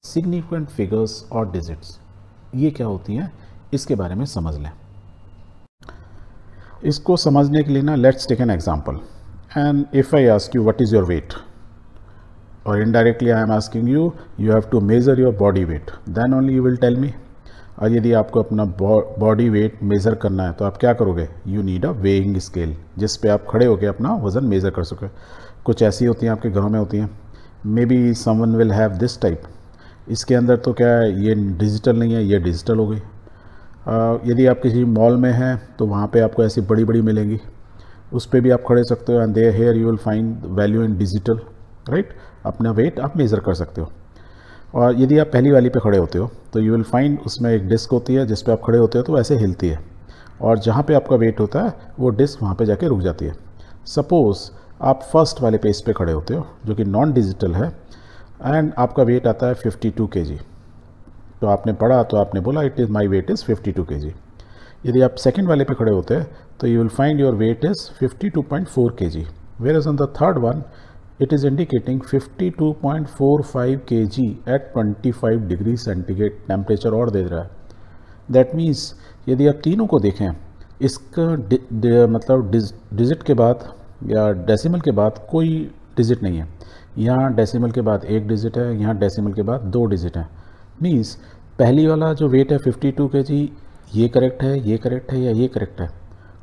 Significant figures और digits ये क्या होती हैं, इसके बारे में समझ लें। इसको समझने के लिए ना let's take an example and if I ask you what is your weight और indirectly I am asking you you have to measure your body weight, then only you will tell me. और यदि आपको अपना body weight measure करना है तो आप क्या करोगे, you need a weighing scale जिस पे आप खड़े होकर अपना वज़न मेज़र कर सके। कुछ ऐसी होती हैं आपके घरों में होती हैं, may be someone will have this type. इसके अंदर तो क्या है, ये डिजिटल नहीं है, ये डिजिटल हो गई। यदि आप किसी मॉल में हैं तो वहाँ पे आपको ऐसी बड़ी बड़ी मिलेंगी, उस पर भी आप खड़े सकते हो and there here you will find value in digital, right. अपना वेट आप मेज़र कर सकते हो। और यदि आप पहली वाली पे खड़े होते हो तो यू विल फाइंड उसमें एक डिस्क होती है जिस पे आप खड़े होते हो तो ऐसे हिलती है, और जहाँ पे आपका वेट होता है वो डिस्क वहाँ पे जाके रुक जाती है। सपोज़ आप फर्स्ट वाले पेज पे खड़े होते हो जो कि नॉन डिजिटल है एंड आपका वेट आता है 52 kg। तो आपने पढ़ा तो आपने बोला it is my weight is 52 kg। यदि आप सेकंड वाले पे खड़े होते हैं तो you will find your weight is 52.4 kg, where is on the third one it is indicating 52.45 kg at 25 degree centigrade temperature और दे रहा है। दैट मीन्स यदि आप तीनों को देखें, इसका मतलब डिजिट के बाद या डेसिमल के बाद कोई डिजिट नहीं है। यहाँ डेसिमल के बाद एक डिजिट है, यहाँ डेसिमल के बाद दो डिजिट है। मीन्स पहली वाला जो वेट है 52 kg, ये करेक्ट है, ये करेक्ट है या ये करेक्ट है?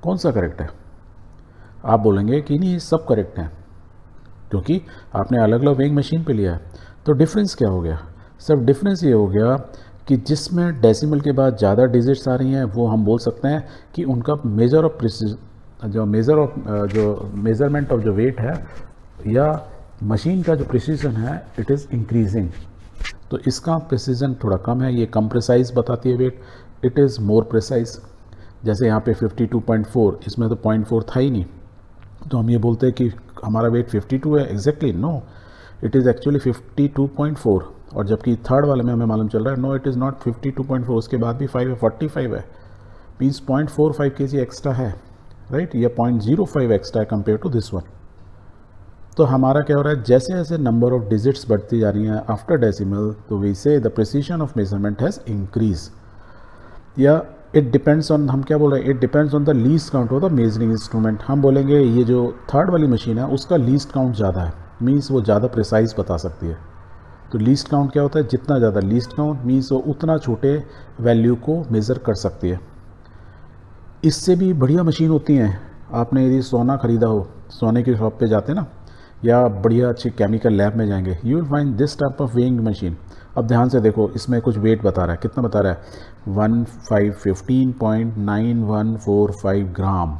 कौन सा करेक्ट है? आप बोलेंगे कि नहीं सब करेक्ट है, क्योंकि आपने अलग अलग वेइंग मशीन पे लिया है। तो डिफरेंस क्या हो गया? सब डिफरेंस ये हो गया कि जिसमें डेसिमल के बाद ज़्यादा डिजिट्स आ रही हैं वो हम बोल सकते हैं कि उनका जो मेज़रमेंट ऑफ जो वेट है या मशीन का जो प्रिसीजन है इट इज़ इंक्रीजिंग। तो इसका प्रिसीजन थोड़ा कम है, ये कम प्रिसाइज बताती है weight, it is more precise. जैसे यहाँ पे 52.4, इसमें तो 0.4 था ही नहीं, तो हम ये बोलते हैं कि हमारा वेट 52 है। Exactly no, it is actually 52.4। और जबकि थर्ड वाले में हमें मालूम चल रहा है नो इट इज़ नॉट 52.4, उसके बाद भी 5 है, 45 है। मीन्स 0.45 kg एक्स्ट्रा है, राइट, या 0.05 एक्स्ट्रा है कंपेयर टू दिस वन। तो हमारा क्या हो रहा है, जैसे जैसे नंबर ऑफ डिजिट्स बढ़ती जा रही हैं आफ्टर डेसिमल, तो वी से the precision of measurement has increase. या इट डिपेंड्स ऑन, हम क्या बोल रहे हैं, it depends on the least count of the measuring instrument. हम बोलेंगे ये जो थर्ड वाली मशीन है उसका लीस्ट काउंट ज़्यादा है, मीन्स वो ज़्यादा प्रिसाइज बता सकती है। तो लीस्ट काउंट क्या होता है, जितना ज़्यादा लीस्ट काउंट मीन्स वो उतना छोटे वैल्यू को मेज़र कर सकती है। इससे भी बढ़िया मशीन होती हैं। आपने यदि सोना ख़रीदा हो, सोने की शॉप पे जाते ना, या बढ़िया अच्छी केमिकल लैब में जाएंगे, you will find this type of weighing machine. अब ध्यान से देखो, इसमें कुछ वेट बता रहा है, कितना बता रहा है, 15.9145 ग्राम।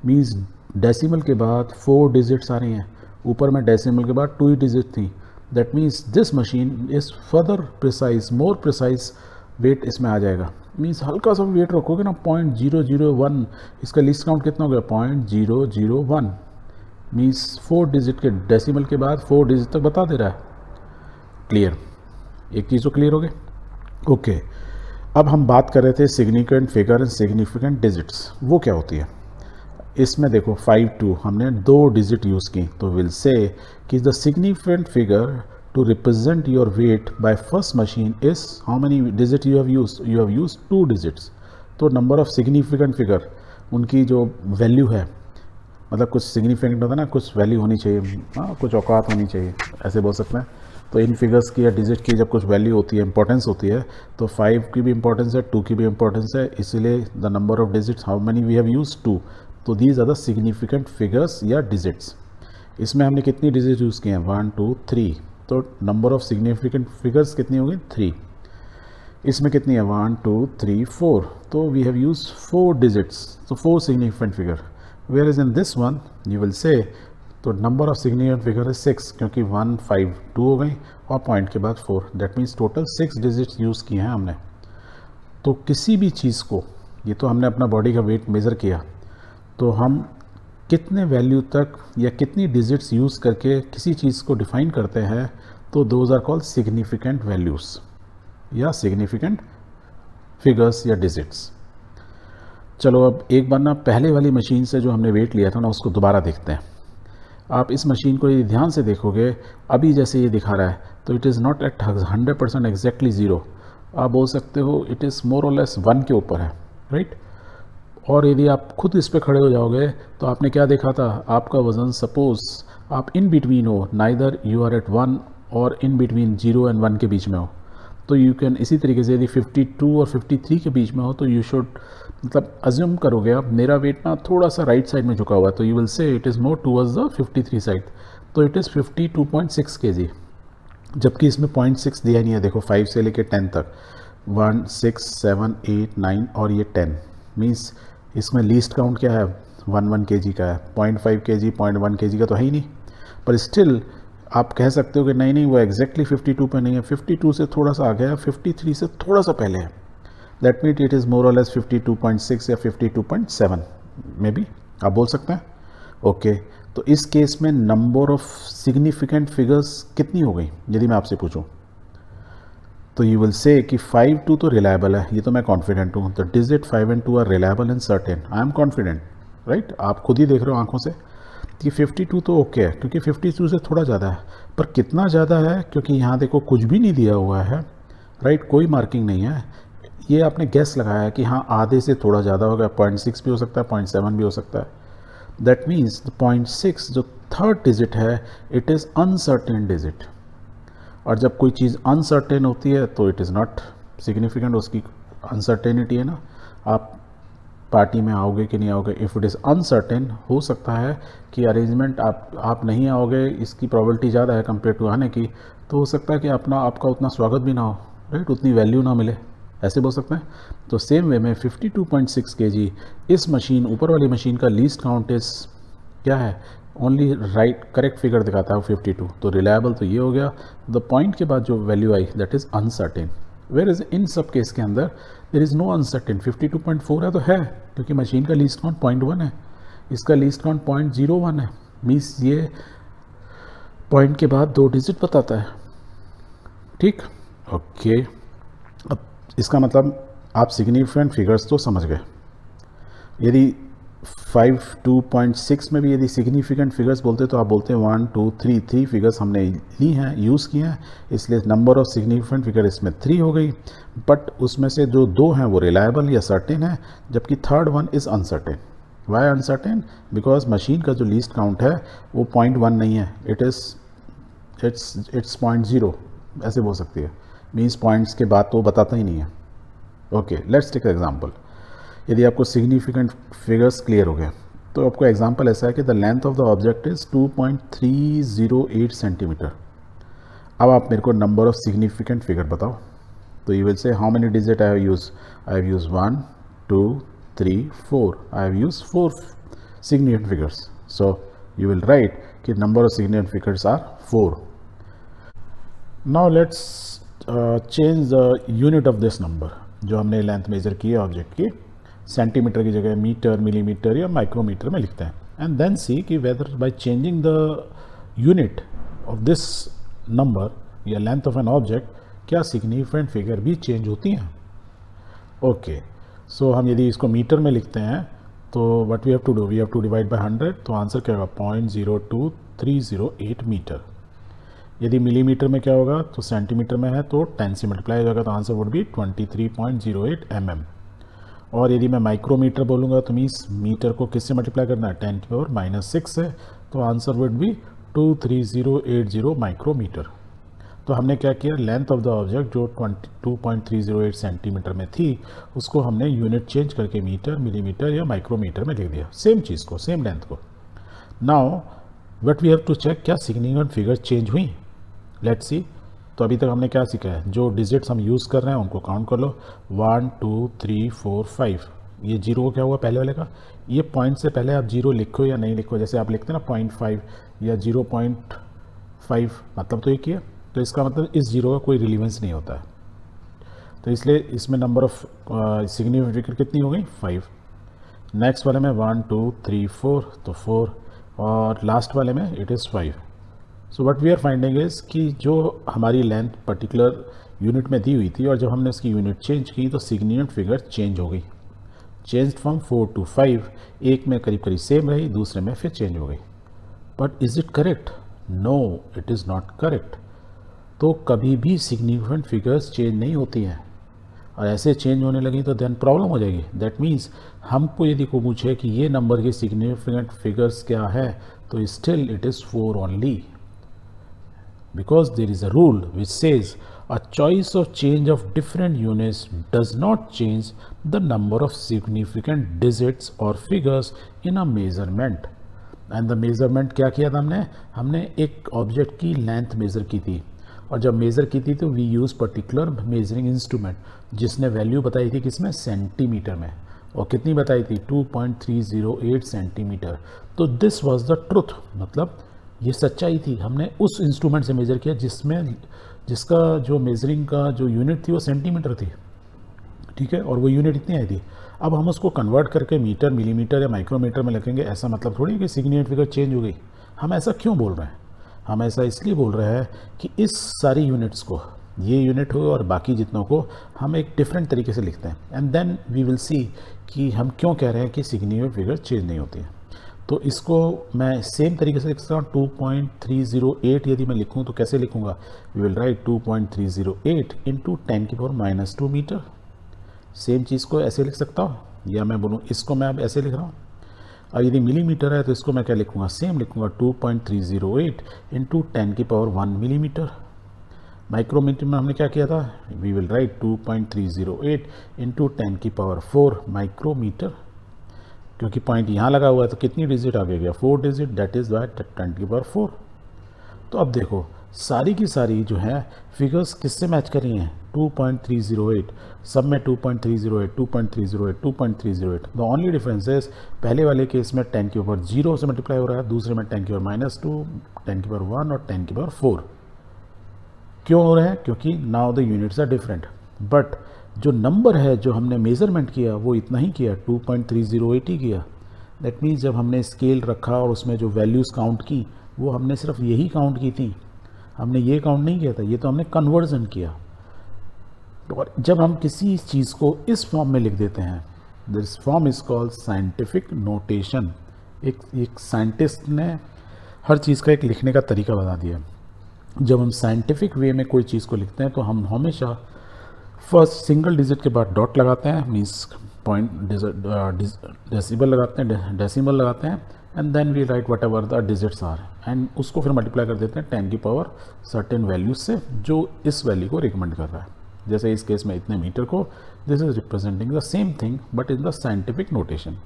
मीन्स डेसिमल के बाद 4 डिजिट्स आ रही हैं, ऊपर में डेसिमल के बाद 2 डिजिट थी। That means this machine is further precise, more precise weight इसमें आ जाएगा। मीन्स हल्का सा वेट रखोगे ना 0.001, इसका लिस्ट काउंट कितना हो गया 0.001। मीन्स 4 डिजिट के डेसिमल के बाद 4 डिजिट तक बता दे रहा है। क्लियर? एक चीज़ तो क्लियर हो गई। ओके, अब हम बात कर रहे थे significant figure and significant digits, वो क्या होती है। इसमें देखो 52 हमने 2 डिजिट यूज़ की, तो विल से कि the significant figure to represent your weight by first machine is how many digit you have use 2 digits. तो नंबर ऑफ सिग्निफिकेंट फिगर, उनकी जो वैल्यू है, मतलब कुछ सिग्निफिकेंट होता है ना, कुछ वैल्यू होनी चाहिए, हाँ कुछ औकात होनी चाहिए, ऐसे बोल सकते हैं। तो इन फिगर्स की या डिजिट की जब कुछ वैल्यू होती है, इंपॉर्टेंस होती है, तो 5 की भी इंपॉर्टेंस है, 2 की भी इंपॉर्टेंस है, इसीलिए the number of digits how many we have use 2। तो these are the significant figures या डिजिट्स। इसमें हमने कितनी डिजिट यूज़ किए हैं, 1 2 3, तो नंबर ऑफ सिग्निफिकेंट फिगर्स कितनी होंगी 3। इसमें कितनी है 1 2 3 4, तो वी हैव यूज 4 डिजिट्स, तो 4 significant figure. Where is in this one you will say, तो number of significant figure is 6, क्योंकि 1 5 2 हो गई और पॉइंट के बाद 4, that means total 6 digits use किए हैं हमने। तो किसी भी चीज़ को, ये तो हमने अपना बॉडी का वेट मेज़र किया, तो हम कितने वैल्यू तक या कितनी डिजिट्स यूज़ करके किसी चीज़ को डिफाइन करते हैं, तो those are called significant values या सिग्निफिकेंट फिगर्स या डिजिट्स। चलो अब एक बार ना पहले वाली मशीन से जो हमने वेट लिया था ना उसको दोबारा देखते हैं। आप इस मशीन को यदि ध्यान से देखोगे, अभी जैसे ये दिखा रहा है तो it is not at 100% exactly zero, आप बोल सकते हो इट इज़ मोर और लेस 1 के ऊपर है, राइट। और यदि आप खुद इस पे खड़े हो जाओगे तो आपने क्या देखा था, आपका वज़न सपोज आप इन बिटवीन हो, नाइदर यू आर एट 1 और इन बिटवीन 0 एंड 1 के बीच में हो, तो यू कैन इसी तरीके से यदि 52 और 53 के बीच में हो तो यू शुड मतलब अज्यूम करोगे आप मेरा वेट ना थोड़ा सा राइट साइड में झुका हुआ है, तो यू विल से it is more towards the 53 side, तो इट इज़ 52.6 kg, जबकि इसमें 0.6 दिया नहीं है। देखो 5 से लेके 10 तक 1 6 7 8 9 और ये 10 मीन्स इसमें लीस्ट काउंट क्या है 1 kg का है, 0.5 kg 0.1 kg का तो है ही नहीं, पर स्टिल आप कह सकते हो कि नहीं वो एग्जैक्टली 52 पे नहीं है, 52 से थोड़ा सा आगे है, 53 से थोड़ा सा पहले है, दैट मीन इट इज़ मोर और लेस 52.6 या 52.7 में भी आप बोल सकते हैं। ओके, तो इस केस में नंबर ऑफ सिग्निफिकेंट फिगर्स कितनी हो गई यदि मैं आपसे पूछूं, तो यू विल से कि 5 2 तो रिलायबल है, ये तो मैं कॉन्फिडेंट हूँ, the digit 5 and 2 are reliable and certain, I am confident, right. आप खुद ही देख रहे हो आंखों से कि 52 तो ओके है, क्योंकि 52 से थोड़ा ज़्यादा है, पर कितना ज़्यादा है क्योंकि यहाँ देखो कुछ भी नहीं दिया हुआ है, राइट, कोई मार्किंग नहीं है, ये आपने गैस लगाया है कि हाँ आधे से थोड़ा ज़्यादा होगा, 0.6 भी हो सकता है, 0.7 भी हो सकता है, दैट मीन्स 0.6 जो थर्ड डिजिट है इट इज़ अनसर्टेन डिजिट, और जब कोई चीज़ अनसर्टेन होती है तो इट इज़ नॉट सिग्निफिकेंट, उसकी अनसर्टेनिटी है ना, आप पार्टी में आओगे कि नहीं आओगे, इफ़ इट इज़ अनसर्टेन हो सकता है कि अरेंजमेंट आप नहीं आओगे, इसकी प्रोबेबिलिटी ज़्यादा है कंपेयर टू आने की, तो हो सकता है कि आपका उतना स्वागत भी ना हो, राइट, उतनी वैल्यू ना मिले, ऐसे बोल सकते हैं। तो सेम वे में 52.6 kg इस मशीन ऊपर वाली मशीन का लीस्ट काउंट इज क्या है, ओनली राइट करेक्ट फिगर दिखाता है 52, तो रिलायबल तो ये हो गया, द पॉइंट के बाद जो वैल्यू आई that is uncertain, where is in सब केस के अंदर देर इज़ नो अनसर्टेन, 52.4 है तो है, क्योंकि मशीन का लीस्ट काउंट 0.1 है, इसका लीस्ट काउंट 0.01 है, मीन्स ये पॉइंट के बाद 2 डिजिट बताता है, ठीक। ओके, अब इसका मतलब आप सिग्निफिकेंट फिगर्स तो समझ गए। यदि 52.6 में भी यदि सिग्निफिकेंट फिगर्स बोलते तो आप बोलते हैं 1 2 3 फिगर्स हमने ली हैं, यूज़ किए हैं, इसलिए नंबर ऑफ सिग्निफिकेंट फिगर इसमें 3 हो गई, बट उसमें से जो 2 हैं वो रिलायबल या सर्टेन है, जबकि third one is uncertain. Why uncertain, because machine का जो लीस्ट काउंट है वो 0.1 नहीं है, इट्स 0.0 ऐसे बोल सकती है, मीन्स पॉइंट्स के बाद तो बताता ही नहीं है। Okay, let's take example. यदि आपको सिग्निफिकेंट फिगर्स क्लियर हो गए तो आपको एग्जांपल ऐसा है कि the length of the object is 2.308 centimetre. अब आप मेरे को नंबर ऑफ सिग्निफिकेंट फिगर बताओ, तो you will say how many digit I have use 1 2 3 4, I have use 4 significant figures, so you will write कि number of significant figures are 4। Now let's change the unit of this number, जो हमने length major की है object की, centimetre की जगह metre, millimetre या micrometre में लिखते हैं, एंड देन सी कि whether by changing the unit of this number या लेंथ ऑफ एन ऑब्जेक्ट क्या सिग्निफिकेंट फिगर भी चेंज होती हैं। ओके, सो हम यदि इसको मीटर में लिखते हैं तो what we have to do, we have to divide by 100, तो आंसर क्या होगा 0.02308 मीटर। यदि मिलीमीटर में क्या होगा, तो सेंटीमीटर में है तो 10 से मल्टीप्लाई हो जाएगा, तो आंसर वुड बी 23.08 mm। और यदि मैं माइक्रोमीटर बोलूँगा तो मीन्स मीटर को किससे मल्टीप्लाई करना है, 10⁻⁻⁶ से, तो आंसर वुड बी 23080 माइक्रोमीटर। तो हमने क्या किया, लेंथ ऑफ द ऑब्जेक्ट जो 22.308 सेंटीमीटर में थी उसको हमने यूनिट चेंज करके मीटर, मिलीमीटर या माइक्रोमीटर में लिख दिया, सेम चीज़ को, सेम लेंथ को। Now what we have to check, क्या सिग्निफिकेंट फिगर चेंज हुई, लेट्स सी। तो अभी तक हमने क्या सीखा है, जो डिजिट्स हम यूज़ कर रहे हैं उनको काउंट कर लो, 1 2 3 4 5, ये 0 क्या हुआ पहले वाले का, ये पॉइंट से पहले आप 0 लिखो या नहीं लिखो, जैसे आप लिखते हैं ना 0.5 या 0.5, मतलब तो एक ही है, तो इसका मतलब इस 0 का कोई रिलीवेंस नहीं होता है, तो इसलिए इसमें नंबर ऑफ सिग्निफिकेंट फिगर कितनी हो गई, 5। नेक्स्ट वाले में 1 2 3 4, तो 4, और लास्ट वाले में it is 5। So what we are finding is कि जो हमारी लेंथ पर्टिकुलर यूनिट में दी हुई थी और जब हमने इसकी यूनिट चेंज की तो सिग्निफिकेंट फिगर चेंज हो गई, चेंज फ्रॉम 4 to 5, एक में करीब करीब सेम रही, दूसरे में फिर चेंज हो गई। But is it correct? No, it is not correct. तो कभी भी सिग्निफिकेंट फिगर्स चेंज नहीं होती हैं, और ऐसे चेंज होने लगी तो देन प्रॉब्लम हो जाएगी। दैट मीन्स हमको यदि को पूछे कि ये नंबर की सिग्निफिकेंट फिगर्स क्या है, तो still it is 4 only, because there is a rule which says a choice of change of different units does not change the number of significant digits or figures in a measurement. And the measurement क्या किया था हमने एक object की length measure की थी, और जब मेज़र की थी तो we use particular measuring instrument जिसने वैल्यू बताई थी किसमें, सेंटीमीटर में, और कितनी बताई थी, 2.308 सेंटीमीटर। तो दिस वाज द ट्रुथ, मतलब ये सच्चाई थी। हमने उस इंस्ट्रूमेंट से मेज़र किया जिसका जो मेजरिंग का जो यूनिट थी वो सेंटीमीटर थी, ठीक है, और वो यूनिट इतनी आई थी। अब हम उसको कन्वर्ट करके मीटर, मिलीमीटर या माइक्रोमीटर में लिखेंगे, ऐसा मतलब थोड़ी कि सिग्निफिकेंट फिगर चेंज हो गई। हम ऐसा क्यों बोल रहे हैं? हम ऐसा इसलिए बोल रहे हैं कि इस सारी यूनिट्स को, ये यूनिट हो और बाकी जितनों को, हम एक डिफरेंट तरीके से लिखते हैं, and then we will see कि हम क्यों कह रहे हैं कि सिग्निफिकेंट फिगर चेंज नहीं होती है। तो इसको मैं सेम तरीके से लिख सकता हूँ, 2.308 यदि मैं लिखूँ तो कैसे लिखूँगा, we will write 2.308 into 10⁻² metre. Same चीज़ को ऐसे लिख सकता हूँ, या मैं बोलूँ इसको मैं अब ऐसे लिख रहा हूँ। और यदि मिलीमीटर है तो इसको मैं क्या लिखूँगा, सेम लिखूँगा 2.308 इंटू 10⁻1 मिलीमीटर। माइक्रोमीटर में हमने क्या किया था, we will write 2.308 into 10⁻4 micrometre, क्योंकि पॉइंट यहाँ लगा हुआ है तो कितनी डिजिट आगे गया, 4 डिजिट, दैट इज़ बाय 10⁻4। तो अब देखो सारी की सारी जो है फिगर्स किससे मैच कर रही हैं, 2.308, सब में 2.308, 2.308, 2.308। द ओनली डिफरेंस इज पहले वाले केस में 10⁻0 से मल्टीप्लाई हो रहा है, दूसरे में 10⁻², 10⁻1 और 10⁻4। क्यों हो रहे हैं, क्योंकि now the units are different, but जो नंबर है जो हमने मेज़रमेंट किया वो इतना ही किया, 2.308 ही किया। दैट मीन्स जब हमने स्केल रखा और उसमें जो वैल्यूज़ काउंट की वो हमने सिर्फ यही काउंट की थी, हमने ये काउंट नहीं किया था, ये तो हमने कन्वर्जन किया। और जब हम किसी चीज़ को इस फॉर्म में लिख देते हैं, this form is called scientific notation. एक साइंटिस्ट ने हर चीज़ का एक लिखने का तरीका बता दिया। जब हम साइंटिफिक वे में कोई चीज़ को लिखते हैं तो हम हमेशा फर्स्ट सिंगल डिजिट के बाद डॉट लगाते हैं, मीन्स पॉइंट डेसिमल लगाते हैं, and then we write whatever the digits are, and उसको फिर मल्टीप्लाई कर देते हैं 10 की पावर सर्टेन वैल्यूज से जो इस वैल्यू को रिकमेंड कर रहा है। जैसे इस केस में इतने मीटर को, this is representing the same thing but in the scientific notation.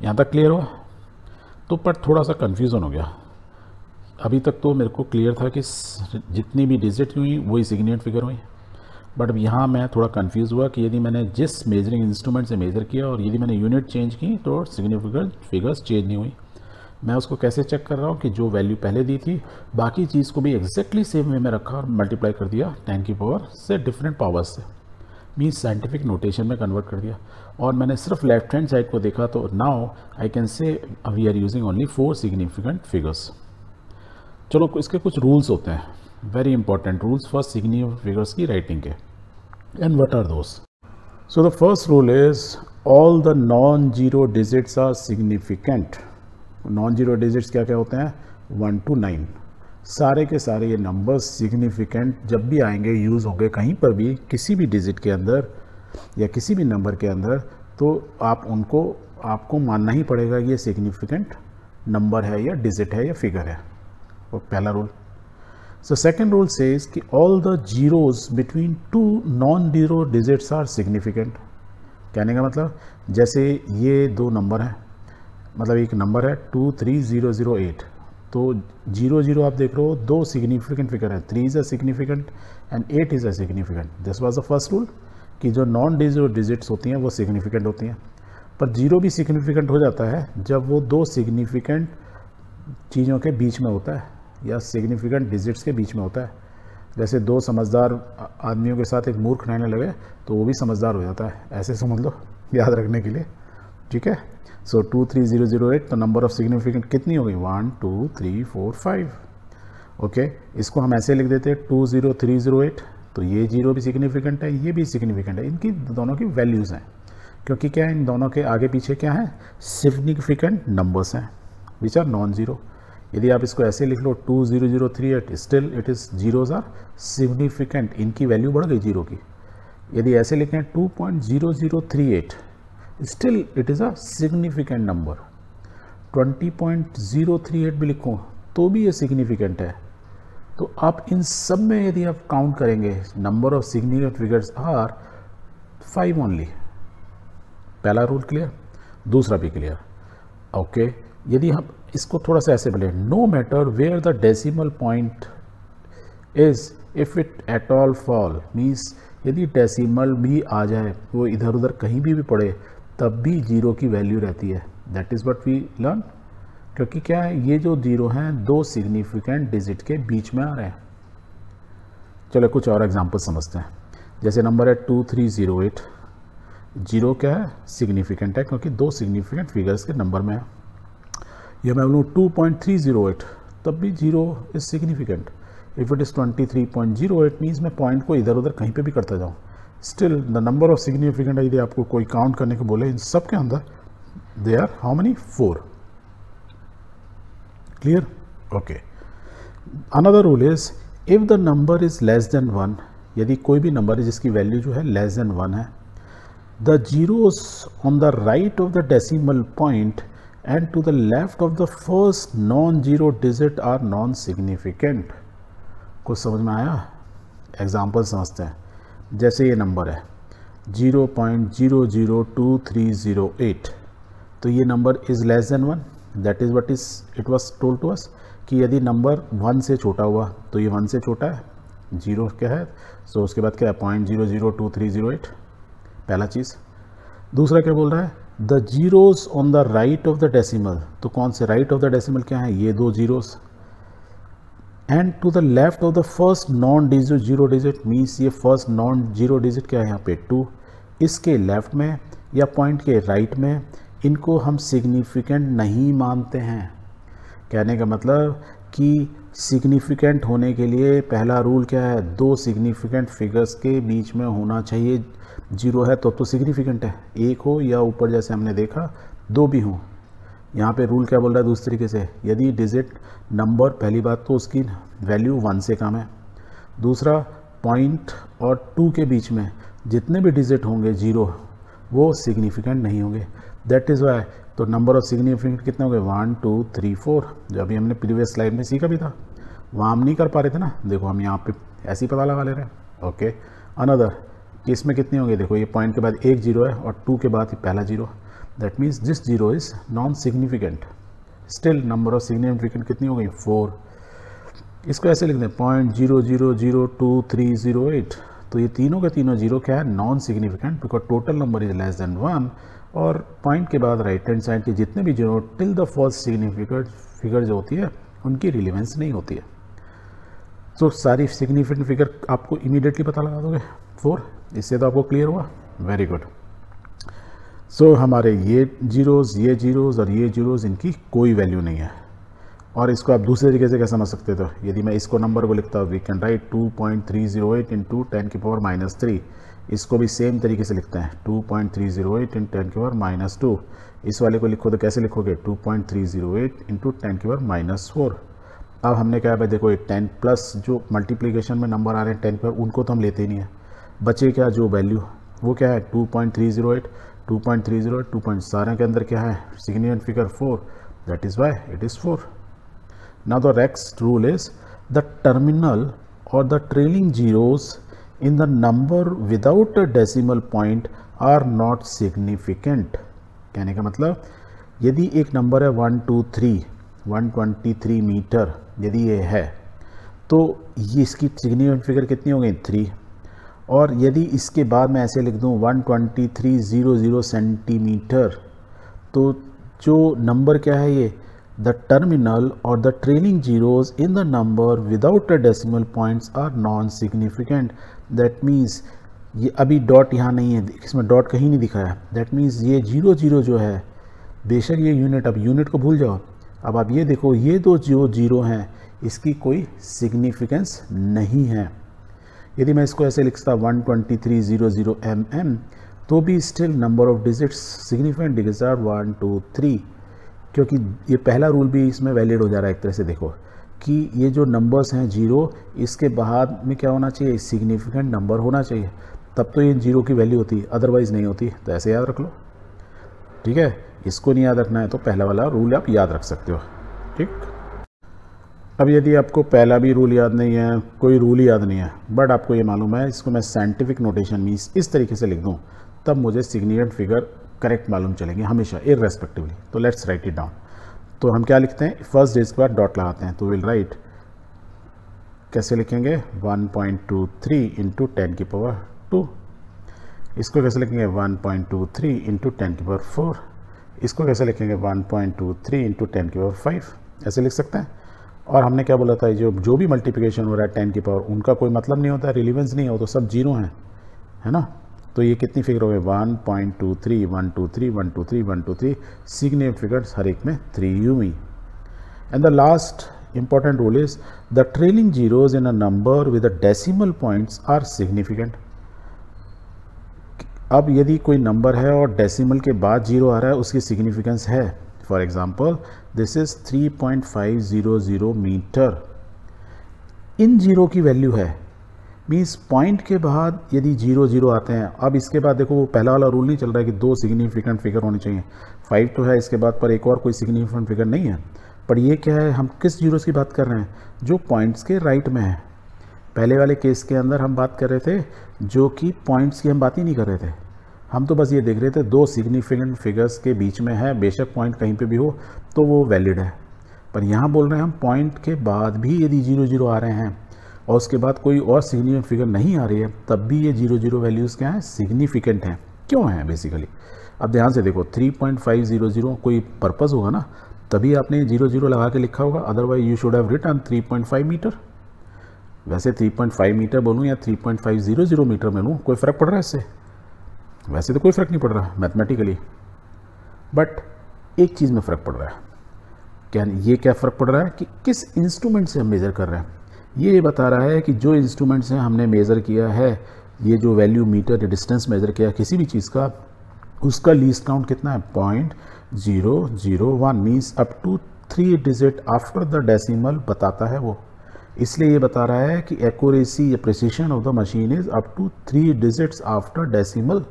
यहाँ तक क्लियर हुआ? तो पर थोड़ा सा कन्फ्यूज़न हो गया। अभी तक तो मेरे को क्लियर था कि जितनी भी डिजिट हुई वही सिग्निफिकेंट फिगर हुई, बट अब यहाँ मैं थोड़ा कंफ्यूज हुआ कि यदि मैंने जिस मेजरिंग इंस्ट्रूमेंट से मेज़र किया और यदि मैंने यूनिट चेंज की तो सिग्निफिकेंट फिगर्स चेंज नहीं हुई। मैं उसको कैसे चेक कर रहा हूँ कि जो वैल्यू पहले दी थी बाकी चीज़ को भी एग्जैक्टली सेम वे में रखा और मल्टीप्लाई कर दिया 10 की पावर से डिफरेंट पावर्स से, मीन्स साइंटिफिक नोटेशन में कन्वर्ट कर दिया। और मैंने सिर्फ लेफ्ट हैंड साइड को देखा तो now I can say we are using only 4 significant figures. चलो इसके कुछ रूल्स होते हैं, very important rules for significant figures की राइटिंग के। And what are those? So the first rule is all the non-zero digits are significant. Non-zero digits क्या क्या होते हैं, 1 to 9। सारे के सारे ये नंबर्स सिग्निफिकेंट जब भी आएंगे, यूज़ होंगे कहीं पर भी किसी भी डिजिट के अंदर या किसी भी नंबर के अंदर, तो आपको मानना ही पड़ेगा कि ये सिग्निफिकेंट नंबर है या डिजिट है या फिगर है। वो पहला rule. So second rule says कि all the zeros between two non-zero digits are significant। कहने का मतलब जैसे ये दो नंबर हैं, मतलब एक नंबर है 23008, तो 00 आप देख रहे हो, दो सिग्निफिकेंट फिगर है, 3 is a significant and 8 is a significant. This was the first rule कि जो नॉन जीरो डिजिट्स होती हैं वो सिग्निफिकेंट होती हैं, पर जीरो भी सिग्निफिकेंट हो जाता है जब वो दो सिग्निफिकेंट चीज़ों के बीच में होता है या सिग्निफिकेंट डिजिट्स के बीच में होता है। जैसे दो समझदार आदमियों के साथ एक मूर्ख रहने लगे तो वो भी समझदार हो जाता है, ऐसे समझ लो याद रखने के लिए, ठीक है। सो 23008 तो नंबर ऑफ सिग्निफिकेंट कितनी हो गई, 1 2 3 4 5। ओके, इसको हम ऐसे लिख देते हैं 20308, तो ये जीरो भी सिग्निफिकेंट है, ये भी सिग्निफिकेंट है, इनकी दोनों की वैल्यूज़ हैं, क्योंकि क्या है इन दोनों के आगे पीछे क्या है, सिग्निफिकेंट नंबर्स हैं विच आर नॉन ज़ीरो। यदि आप इसको ऐसे लिख लो 20038, still it is zeros are significant, इनकी वैल्यू बढ़ गई जीरो की। यदि ऐसे लिखें 2.0038, still it is a significant number. 20.038 भी लिखूँ तो भी ये सिग्निफिकेंट है। तो आप इन सब में यदि आप काउंट करेंगे, number of significant figures are 5 only. पहला रूल क्लियर, दूसरा भी क्लियर। ओके, यदि हम इसको थोड़ा सा ऐसे बोले, no matter where the decimal point is if it at all fall, means यदि डेसिमल भी आ जाए, वो इधर उधर कहीं भी पड़े, तब भी जीरो की वैल्यू रहती है। That is what we learn. क्योंकि क्या है, ये जो जीरो हैं दो सिग्निफिकेंट डिजिट के बीच में आ रहे हैं। चलो कुछ और एग्जांपल समझते हैं। जैसे नंबर है 2308, जीरो क्या है, सिग्निफिकेंट है क्योंकि दो सिग्निफिकेंट फिगर्स के नंबर में है। ये मैं बोलूँ 2.308, तब भी zero is significant. If it is 23.08 means मैं पॉइंट को इधर उधर कहीं पे भी करता जाऊँ, still the number of significant यदि आपको कोई काउंट करने को बोले, इन सब के अंदर they are how many, 4। Clear? Okay. Another rule is if the number is less than 1, यदि कोई भी नंबर है जिसकी वैल्यू जो है लेस देन 1 है, the zeros on the right of the decimal point and to the left of the first non zero digit are non significant. कुछ समझ में आया? एग्जाम्पल समझते हैं। जैसे ये नंबर है 0.002308, तो ये number is less than 1, that is what is it was told to us कि यदि नंबर 1 से छोटा हुआ तो ये 1 से छोटा है, जीरो क्या है, सो उसके बाद क्या है 0.002308, पहला चीज़। दूसरा क्या बोल रहा है, the zeros on the right of the decimal, तो कौन से राइट ऑफ द डेसिमल क्या है, ये दो zeros, and to the left of the first non zero digit, means ये फर्स्ट नॉन जीरो डिजिट क्या है यहाँ पे 2, इसके लेफ्ट में या पॉइंट के राइट में, इनको हम सिग्निफिकेंट नहीं मानते हैं। कहने का मतलब कि सिग्निफिकेंट होने के लिए पहला रूल क्या है, दो सिग्निफिकेंट फिगर्स के बीच में होना चाहिए। जीरो है तो सिग्निफिकेंट है, एक हो या ऊपर जैसे हमने देखा दो भी हों। यहाँ पे रूल क्या बोल रहा है दूसरे तरीके से, यदि डिजिट नंबर, पहली बात तो उसकी वैल्यू 1 से कम है, दूसरा पॉइंट और 2 के बीच में जितने भी डिजिट होंगे जीरो, वो सिग्निफिकेंट नहीं होंगे। दैट इज़ वाई, तो नंबर ऑफ सिग्निफिकेंट कितने होंगे 1 2 3 4, जो अभी हमने प्रीवियस स्लाइड में सीखा भी था, वहाँ हम नहीं कर पा रहे थे ना, देखो हम यहाँ पे ऐसे ही पता लगा ले रहे हैं। ओके, अनदर केस में कितने होंगे, देखो ये पॉइंट के बाद एक जीरो है और 2 के बाद पहला zero, that means this zero is non significant. Still number of significant कितनी हो गई 4। इसको ऐसे लिख दें 0.000238, तो ये तीनों के तीनों जीरो क्या है, non significant, because total number is less than 1, और पॉइंट के बाद राइट हैंड साइड के जितने भी zero till the first significant figure जो होती है उनकी रिलेवेंस नहीं होती है। तो सारी सिग्निफिकेंट फिगर आपको इमीडिएटली पता लगा दोगे 4, इससे तो आपको क्लियर हुआ, वेरी गुड। सो हमारे ये जीरोज़ और ये जीरोज़, इनकी कोई वैल्यू नहीं है। और इसको आप दूसरे तरीके से क्या समझ सकते हो, यदि मैं इसको नंबर को लिखता हूँ, वी कैन राइट 2.308 इंटू 10⁻⁻3, इसको भी सेम तरीके से लिखते हैं 2.308 इंटू 10⁻⁻2। इस वाले को लिखो तो कैसे लिखोगे 2.308 इंटू 10⁻⁻4। अब हमने क्या भाई देखो, ये 10 प्लस जो मल्टीप्लिकेशन में नंबर आ रहे हैं 10 पर, उनको तो हम लेते ही नहीं है, बचे क्या जो वैल्यू, वो क्या है 2.308 2.308 सारे के अंदर क्या है significant figure 4, that is why it is 4। Now the next rule is the terminal और the trailing zeros in the number without a decimal point are not significant। कहने का मतलब यदि एक नंबर है 123 मीटर, यदि ये है तो ये इसकी सिग्निफिकेंट फिगर कितनी हो गई 3, और यदि इसके बाद मैं ऐसे लिख दूँ 12300 सेंटीमीटर, तो जो नंबर क्या है ये, द टर्मिनल और the trailing zeros in the number without a decimal points are non significant. That means ये अभी डॉट यहाँ नहीं है, इसमें डॉट कहीं नहीं दिखा है, दैट मीन्स ये 0 जो है, बेशक ये यूनिट, अब यूनिट को भूल जाओ, अब आप ये देखो ये दो जो जीरो हैं इसकी कोई सिग्निफिकेंस नहीं है। यदि मैं इसको ऐसे लिखता 12300 mm, तो भी still number of digits significant digits are 1 2 3। क्योंकि ये पहला रूल भी इसमें वैलिड हो जा रहा है एक तरह से। देखो कि ये जो नंबर्स हैं जीरो, इसके बाद में क्या होना चाहिए, सिग्निफिकेंट नंबर होना चाहिए, तब तो ये जीरो की वैल्यू होती है, अदरवाइज़ नहीं होती। तो ऐसे याद रख लो, ठीक है। इसको नहीं याद रखना है तो पहला वाला रूल आप याद रख सकते हो, ठीक। अब यदि आपको पहला भी रूल याद नहीं है, कोई रूल ही याद नहीं है, बट आपको ये मालूम है इसको मैं साइंटिफिक नोटेशन मीन्स इस तरीके से लिख दूँ, तब मुझे सिग्निफिकेंट फिगर करेक्ट मालूम चलेंगे हमेशा, इररेस्पेक्टिवली। तो लेट्स राइट इट डाउन। तो हम क्या लिखते हैं, फर्स्ट डिजिट के बाद डॉट लगाते हैं, तो विल राइट, कैसे लिखेंगे, 1.23 इंटू 10 की पावर 2। इसको कैसे लिखेंगे, 1.23 इंटू 10 की पावर 4। इसको कैसे लिखेंगे, 1.23 इंटू 10 की पावर 5। ऐसे लिख सकते हैं। और हमने क्या बोला था, जो भी मल्टीप्लिकेशन हो रहा है 10 की पावर, उनका कोई मतलब नहीं होता, रिलीवेंस नहीं हो, तो सब जीरो हैं, है ना। तो ये कितनी फिगर हो गई, 1.23 123 123 123, सिग्निफिकेंट फिगर्स हर एक में 3 यूं। And the last important rule is the trailing zeros in a number with the decimal points are significant. अब यदि कोई नंबर है और डेसिमल के बाद जीरो आ रहा है, उसकी सिग्निफिकेंस है। For example this is 3.500 meter, इन जीरो की वैल्यू है, मीन्स पॉइंट के बाद यदि जीरो जीरो आते हैं। अब इसके बाद देखो वो पहला वाला रूल नहीं चल रहा है कि दो सिग्निफिकेंट फिगर होनी चाहिए, 5 तो है, इसके बाद पर एक और कोई सिग्निफिकेंट फिगर नहीं है। पर ये क्या है, हम किस जीरोस की बात कर रहे हैं, जो पॉइंट्स के राइट में है। पहले वाले केस के अंदर हम बात कर रहे थे जो कि पॉइंट्स की हम बात ही नहीं कर रहे थे, हम तो बस ये देख रहे थे दो सिग्निफिकेंट फिगर्स के बीच में है, बेशक पॉइंट कहीं पे भी हो तो वो वैलिड है। पर यहाँ बोल रहे हैं हम पॉइंट के बाद भी यदि जीरो जीरो आ रहे हैं और उसके बाद कोई और सिग्निफिकेंट फिगर नहीं आ रही है, तब भी ये जीरो जीरो वैल्यूज़ क्या हैं, सिग्निफिकेंट हैं। क्यों हैं बेसिकली, अब ध्यान से देखो, 3.500 कोई पर्पज़ होगा ना, तभी आपने जीरो जीरो लगा के लिखा होगा, otherwise you should have written 3.5 meter. वैसे 3.5 मीटर बोलूँ या 3.500 मीटर में लूँ, कोई फ़र्क पड़ रहा है इससे, वैसे तो कोई फ़र्क नहीं पड़ रहा मैथमेटिकली, बट एक चीज़ में फ़र्क पड़ रहा है। क्या ये क्या फ़र्क पड़ रहा है कि किस इंस्ट्रूमेंट से हम मेज़र कर रहे हैं। ये बता रहा है कि जो इंस्ट्रूमेंट से हमने मेज़र किया है, ये जो वैल्यू मीटर या डिस्टेंस मेज़र किया किसी भी चीज़ का, उसका लीस्ट काउंट कितना है, 0.001, means up to 3 digit after the decimal बताता है वो। इसलिए ये बता रहा है कि एक्यूरेसी या precision of the machine is up to 3 digits after decimal,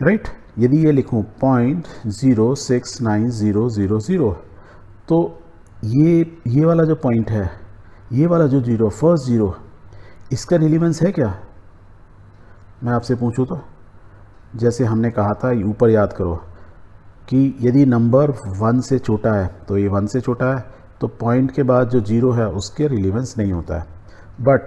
right. यदि ये लिखूँ 0.069000, तो ये वाला जो पॉइंट है, ये वाला जो जीरो, फर्स्ट जीरो, इसका रिलीवेंस है क्या, मैं आपसे पूछूँ तो। जैसे हमने कहा था, ऊपर याद करो कि यदि नंबर 1 से छोटा है तो ये 1 से छोटा है, तो पॉइंट के बाद जो जीरो है उसके रिलीवेंस नहीं होता है। बट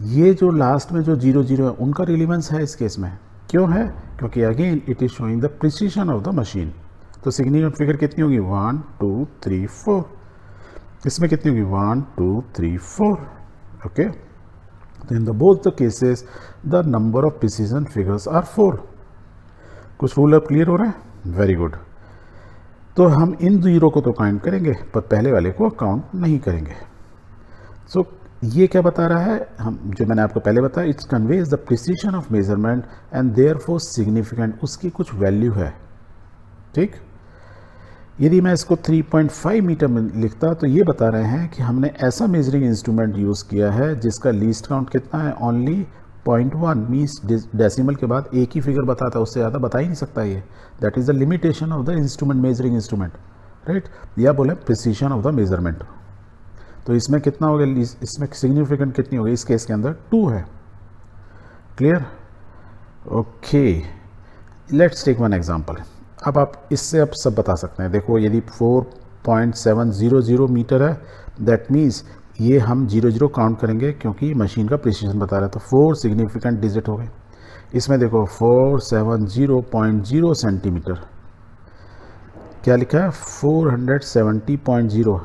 ये जो लास्ट में जो जीरो जीरो है उनका रिलीवेंस है इस केस में। क्यों है, क्योंकि again it is showing the precision of the machine. तो सिग्निफिकेंट फिगर कितनी होगी, 1 2 3 4, इसमें कितनी होगी, 1 2 3 4, ओके। तो in the both the cases the number of precision figures are 4। कुछ रूल अब क्लियर हो रहा है, वेरी गुड। तो हम इन जीरो को तो काउंट करेंगे पर पहले वाले को काउंट नहीं करेंगे। सो ये क्या बता रहा है, हम जो मैंने आपको पहले बताया, it's conveys the precision of measurement and therefore significant, उसकी कुछ वैल्यू है, ठीक। यदि मैं इसको 3.5 मीटर में लिखता तो ये बता रहे हैं कि हमने ऐसा मेजरिंग इंस्ट्रूमेंट यूज़ किया है जिसका लीस्ट काउंट कितना है, ओनली 0.1, मीन्स डेसिमल के बाद एक ही फिगर बताता है, उससे ज़्यादा बता ही नहीं सकता ये। That is the limitation of the instrument, measuring instrument, right. या बोले प्रिसिशन ऑफ द मेजरमेंट। तो इसमें कितना हो गया, इसमें सिग्निफिकेंट कितनी हो गई, इस केस के अंदर 2 है। Clear, okay. Let's take one example. अब आप इससे अब सब बता सकते हैं। देखो यदि 4.700 मीटर है, दैट मीन्स ये हम 0 काउंट करेंगे क्योंकि मशीन का प्रिसिशन बता रहा है, तो 4 सिग्निफिकेंट डिजिट हो गए। इसमें देखो 470.0 सेंटीमीटर, क्या लिखा है 470.0,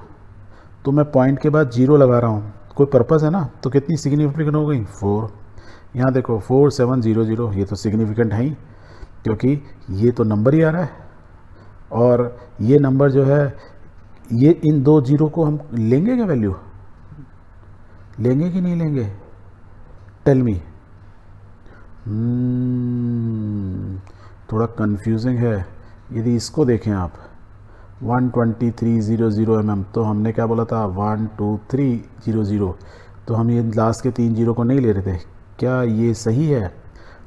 तो मैं पॉइंट के बाद 0 लगा रहा हूँ, कोई पर्पज़ है ना, तो कितनी सिग्निफिकेंट हो गई 4। यहाँ देखो 4700, ये तो सिग्निफिकेंट है ही, क्योंकि ये तो नंबर ही आ रहा है, और ये नंबर जो है, ये इन दो जीरो को हम लेंगे क्या, वैल्यू लेंगे कि नहीं लेंगे, टेल मी। थोड़ा कंफ्यूजिंग है। यदि इसको देखें आप, 12300 mm, तो हमने क्या बोला था 12300, तो हम ये लास्ट के 3 जीरो को नहीं ले रहे थे। क्या ये सही है?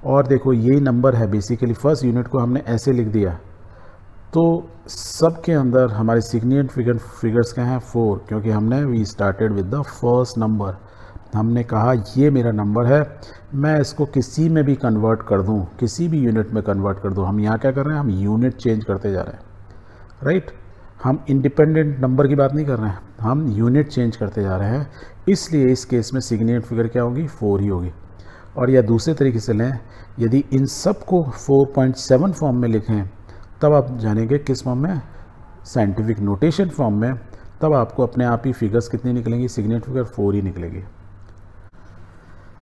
और देखो यही नंबर है बेसिकली, फर्स्ट यूनिट को हमने ऐसे लिख दिया, तो सब के अंदर हमारे सिग्निफिकेंट फिगर्स क्या हैं 4, क्योंकि हमने we started with the first number. हमने कहा ये मेरा नंबर है, मैं इसको किसी में भी कन्वर्ट कर दूं, किसी भी यूनिट में कन्वर्ट कर दूं। हम यहाँ क्या कर रहे हैं, हम यूनिट चेंज करते जा रहे हैं, राइट। हम इंडिपेंडेंट नंबर की बात नहीं कर रहे हैं, हम यूनिट चेंज करते जा रहे हैं, इसलिए इस केस में सिग्निफिकेंट फिगर क्या होगी 4 ही होगी। और या दूसरे तरीके से लें, यदि इन सब को 4.7 फॉर्म में लिखें तब आप जानेंगे किस फॉर्म में, साइंटिफिक नोटेशन फॉर्म में, तब आपको अपने आप ही फिगर्स कितनी निकलेंगी, सिग्निफिकेंट फिगर 4 ही निकलेगी।